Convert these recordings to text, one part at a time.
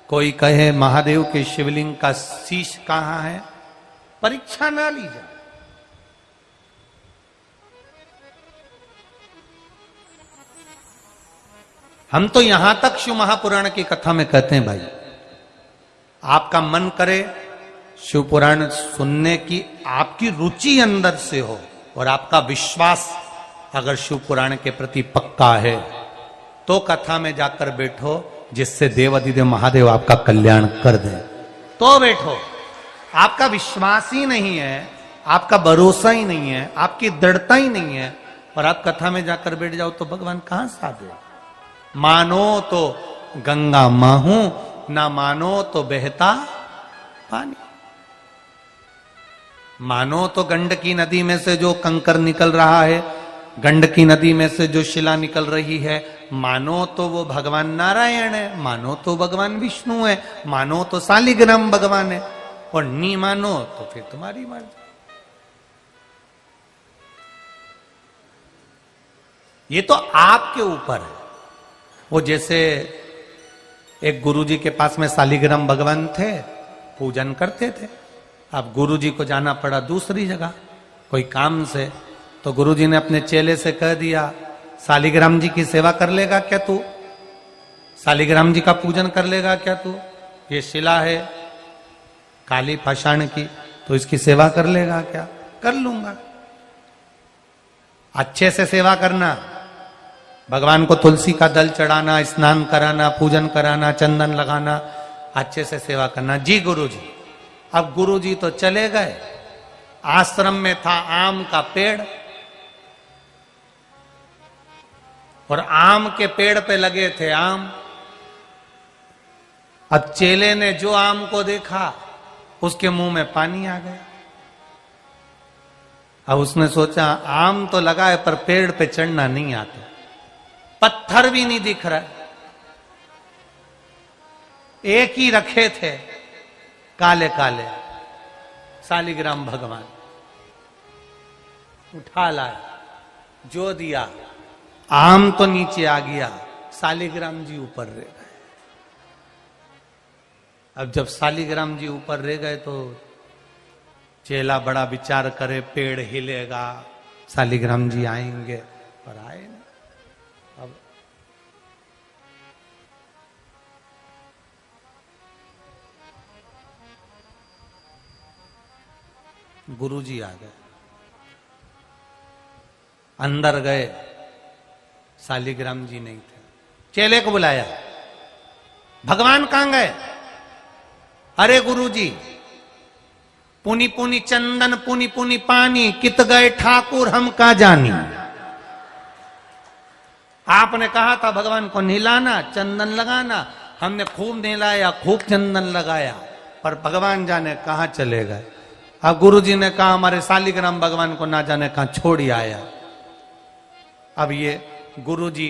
कोई कहे महादेव के शिवलिंग का शीश कहां है, परीक्षा ना ली जाए। हम तो यहां तक शिव महापुराण की कथा में कहते हैं भाई, आपका मन करे शिव पुराण सुनने की, आपकी रुचि अंदर से हो और आपका विश्वास अगर शिव पुराण के प्रति पक्का है तो कथा में जाकर बैठो, जिससे देवाधिदेव महादेव आपका कल्याण कर दे। तो बैठो, आपका विश्वास ही नहीं है, आपका भरोसा ही नहीं है, आपकी दृढ़ता ही नहीं है, और आप कथा में जाकर बैठ जाओ तो भगवान कहां साथ दे। मानो तो गंगा माहू, ना मानो तो बहता पानी। मानो तो गंडकी नदी में से जो कंकर निकल रहा है, गंडकी नदी में से जो शिला निकल रही है, मानो तो वो भगवान नारायण है, मानो तो भगवान विष्णु है, मानो तो शालिग्राम भगवान है, और नहीं मानो तो फिर तुम्हारी मर्जी। ये तो आपके ऊपर है। वो जैसे एक गुरुजी के पास में शालिग्राम भगवान थे, पूजन करते थे। अब गुरुजी को जाना पड़ा दूसरी जगह कोई काम से, तो गुरुजी ने अपने चेले से कह दिया, शालिग्राम जी की सेवा कर लेगा क्या तू? शालिग्राम जी का पूजन कर लेगा क्या तू? ये शिला है काली पाषाण की, तो इसकी सेवा कर लेगा क्या? कर लूंगा। अच्छे से सेवा करना, भगवान को तुलसी का दल चढ़ाना, स्नान कराना, पूजन कराना, चंदन लगाना, अच्छे से सेवा करना। जी गुरुजी। अब गुरुजी तो चले गए, आश्रम में था आम का पेड़, और आम के पेड़ पे लगे थे आम। अब चेले ने जो आम को देखा उसके मुंह में पानी आ गया। अब उसने सोचा आम तो लगा है पर पेड़ पे चढ़ना नहीं आता, पत्थर भी नहीं दिख रहा, एक ही रखे थे काले काले शालिग्राम भगवान। उठा लाया, जो दिया, आम तो नीचे आ गया, शालिग्राम जी ऊपर रह गए। अब जब शालिग्राम जी ऊपर रह गए तो चेला बड़ा विचार करे, पेड़ हिलेगा, शालिग्राम जी आएंगे, पर आए नहीं। अब गुरुजी आ गए, अंदर गए, शालिग्राम जी नहीं थे। चेले को बुलाया, भगवान कहां गए? अरे गुरुजी, पुनी पुनी चंदन पुनी पुनी पानी, कित गए ठाकुर हम का जानी। आपने कहा था भगवान को नहलाना, चंदन लगाना, हमने खूब नहलाया, खूब चंदन लगाया, पर भगवान जाने कहां चले गए। अब गुरुजी ने कहा हमारे शालिग्राम भगवान को ना जाने कहां छोड़ ही आया। अब ये गुरुजी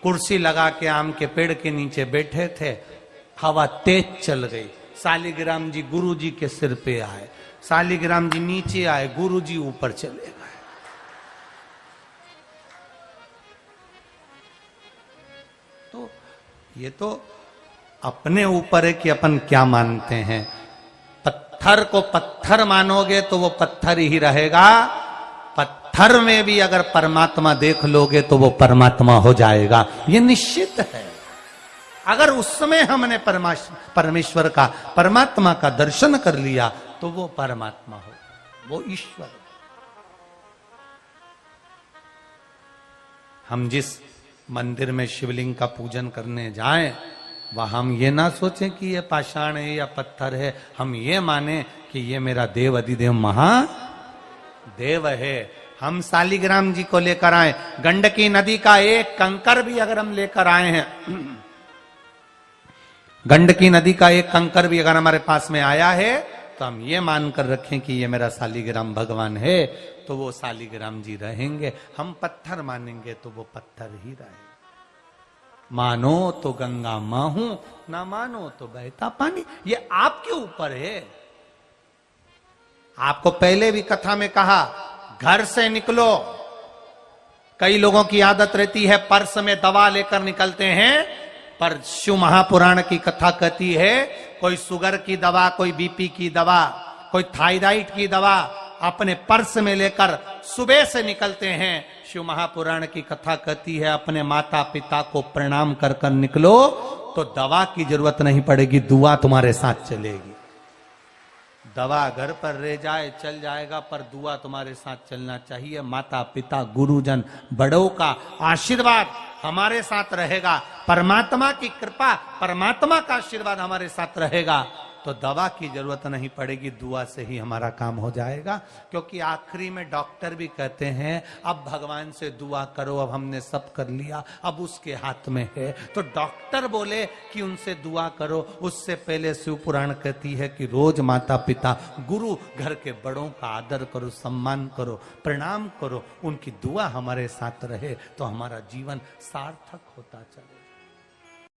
कुर्सी लगा के आम के पेड़ के नीचे बैठे थे, हवा तेज चल गई, शालिग्राम जी गुरुजी के सिर पे आए, शालिग्राम जी नीचे आए, गुरुजी ऊपर चले गए। तो ये तो अपने ऊपर है कि अपन क्या मानते हैं। पत्थर को पत्थर मानोगे तो वो पत्थर ही रहेगा, पत्थर में भी अगर परमात्मा देख लोगे तो वो परमात्मा हो जाएगा, ये निश्चित है। अगर उस समय हमने परमेश्वर का, परमात्मा का दर्शन कर लिया तो वो परमात्मा हो, वो ईश्वर। हम जिस मंदिर में शिवलिंग का पूजन करने जाएं, वह हम ये ना सोचें कि ये पाषाण है या पत्थर है, हम ये माने कि ये मेरा देव अधिदेव महादेव है। हम शालिग्राम जी को लेकर आए, गंडकी नदी का एक कंकर भी अगर हम लेकर आए हैं, गंडकी नदी का एक कंकर भी अगर हमारे पास में आया है, तो हम ये मानकर रखें कि ये मेरा शालिग्राम भगवान है, तो वो शालिग्राम जी रहेंगे। हम पत्थर मानेंगे तो वो पत्थर ही रहेंगे। मानो तो गंगा माहू, ना मानो तो बहता पानी। ये आपके ऊपर है। आपको पहले भी कथा में कहा, घर से निकलो। कई लोगों की आदत रहती है पर्स में दवा लेकर निकलते हैं, पर शिव महापुराण की कथा कहती है, कोई शुगर की दवा, कोई बीपी की दवा, कोई थायराइड की दवा अपने पर्स में लेकर सुबह से निकलते हैं। शिव महापुराण की कथा कहती है, अपने माता पिता को प्रणाम कर कर निकलो तो दवा की जरूरत नहीं पड़ेगी, दुआ तुम्हारे साथ चलेगी। दवा घर पर रह जाए चल जाएगा, पर दुआ तुम्हारे साथ चलना चाहिए। माता पिता गुरुजन बड़ों का आशीर्वाद हमारे साथ रहेगा, परमात्मा की कृपा, परमात्मा का आशीर्वाद हमारे साथ रहेगा तो दवा की जरूरत नहीं पड़ेगी, दुआ से ही हमारा काम हो जाएगा। क्योंकि आखिरी में डॉक्टर भी कहते हैं अब भगवान से दुआ करो, अब हमने सब कर लिया, अब उसके हाथ में है। तो डॉक्टर बोले कि उनसे दुआ करो, उससे पहले शिव पुराण कहती है कि रोज माता पिता गुरु घर के बड़ों का आदर करो, सम्मान करो, प्रणाम करो, उनकी दुआ हमारे साथ रहे तो हमारा जीवन सार्थक होता चले।